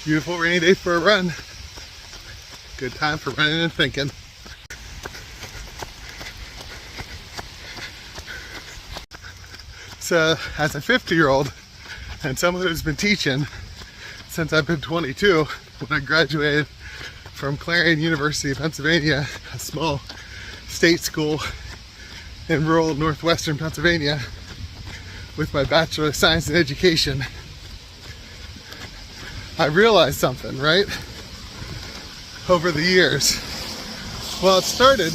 Beautiful rainy day for a run. Good time for running and thinking. So, as a 50-year-old and someone who's been teaching since I've been 22, when I graduated from Clarion University of Pennsylvania, a small state school in rural northwestern Pennsylvania, with my Bachelor of Science in Education, I realized something, right? Over the years. Well, it started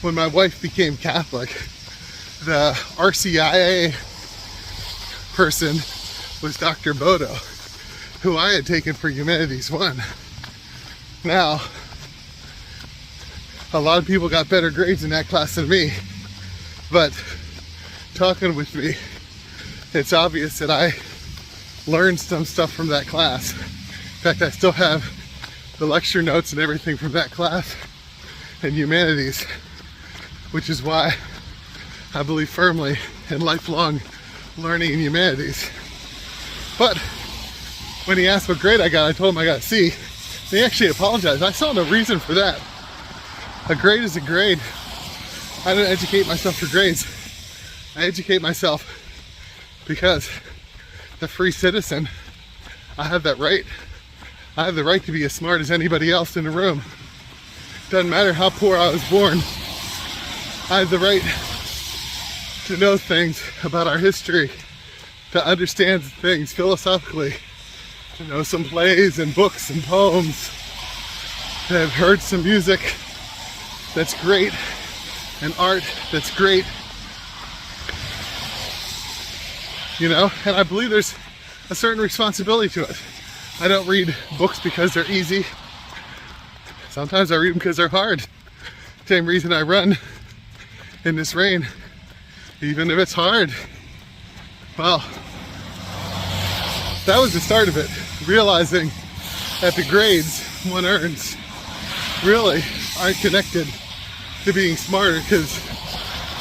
when my wife became Catholic. The RCIA person was Dr. Bodo, who I had taken for Humanities 1. Now, a lot of people got better grades in that class than me, but talking with me, it's obvious that I learned some stuff from that class. In fact, I still have the lecture notes and everything from that class in Humanities, which is why I believe firmly in lifelong learning in Humanities. But when he asked what grade I got, I told him I got a C. He actually apologized. I saw no reason for that. A grade is a grade. I don't educate myself for grades. I educate myself because the free citizen, I have that right. I have the right to be as smart as anybody else in the room. Doesn't matter how poor I was born. I have the right to know things about our history, to understand things philosophically, to know some plays and books and poems, to have heard some music that's great and art that's great. You know, and I believe there's a certain responsibility to it. I don't read books because they're easy. Sometimes I read them because they're hard. Same reason I run in this rain, even if it's hard. Well, that was the start of it. Realizing that the grades one earns really aren't connected to being smarter, because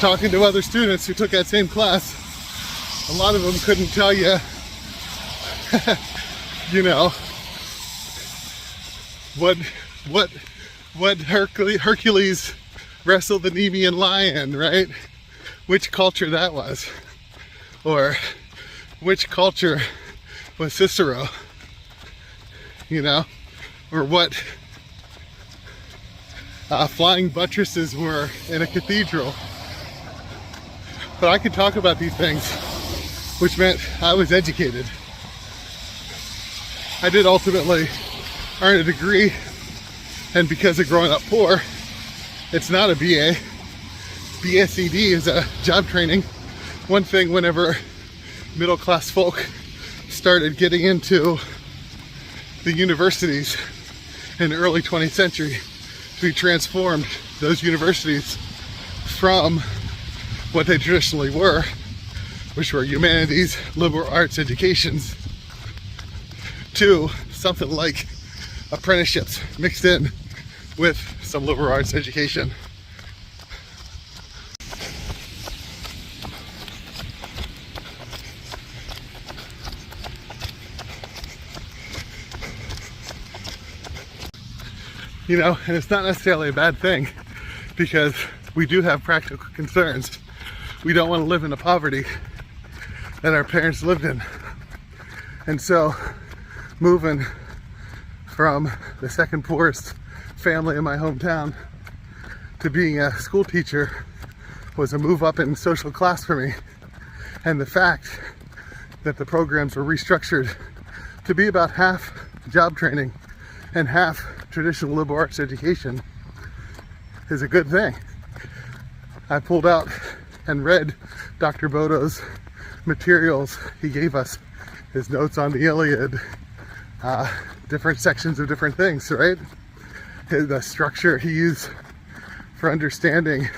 talking to other students who took that same class, a lot of them couldn't tell you, you know, what Hercules wrestled the Nemean lion, right? Which culture that was, or which culture was Cicero, you know, or what flying buttresses were in a cathedral. But I could talk about these things, which meant I was educated. I did ultimately earn a degree, and because of growing up poor, it's not a BA. BSED is a job training. One thing, whenever middle class folk started getting into the universities in the early 20th century, we transformed those universities from what they traditionally were, which were humanities, liberal arts educations, to something like apprenticeships mixed in with some liberal arts education. You know, and it's not necessarily a bad thing, because we do have practical concerns. We don't want to live in the poverty that our parents lived in. And so moving from the second poorest family in my hometown to being a school teacher was a move up in social class for me. And the fact that the programs were restructured to be about half job training and half traditional liberal arts education is a good thing. I pulled out and read Dr. Bodo's materials. He gave us his notes on the Iliad, different sections of different things, right? The structure he used for understanding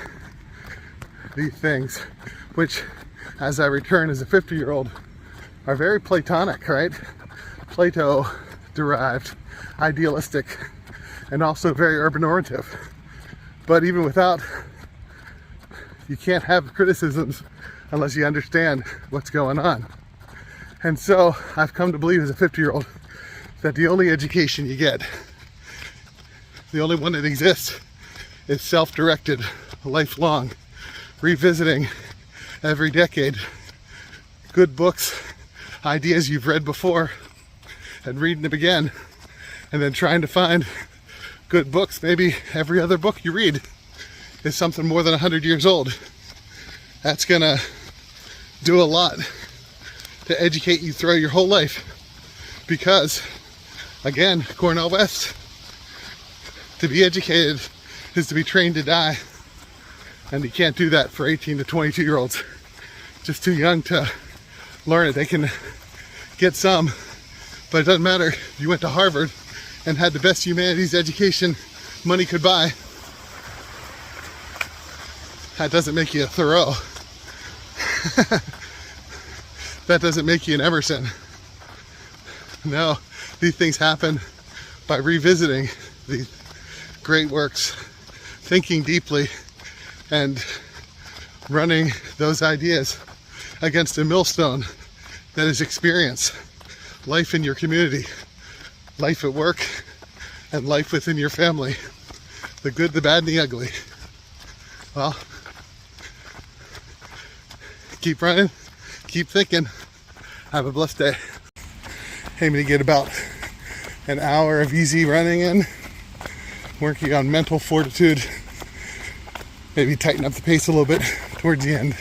these things, which, as I return as a 50-year-old, are very Platonic, right? Plato derived, idealistic, and also very urban normative. But even without, you can't have criticisms unless you understand what's going on. And so I've come to believe as a 50-year-old that the only education you get, the only one that exists, is self-directed, lifelong, revisiting every decade, good books, ideas you've read before, and reading them again, and then trying to find good books. Maybe every other book you read is something more than 100 years old. That's gonna do a lot to educate you throughout your whole life, because again, Cornell West, to be educated is to be trained to die, and you can't do that for 18 to 22 year olds. Just too young to learn it. They can get some, but it doesn't matter if you went to Harvard and had the best humanities education money could buy. That doesn't make you a Thoreau. That doesn't make you an Emerson. No, these things happen by revisiting these great works, thinking deeply, and running those ideas against a millstone that is experience, life in your community, life at work, and life within your family, the good, the bad, and the ugly. Well, keep running, keep thinking. Have a blessed day. Aiming to get about an hour of easy running in, working on mental fortitude, maybe tighten up the pace a little bit towards the end.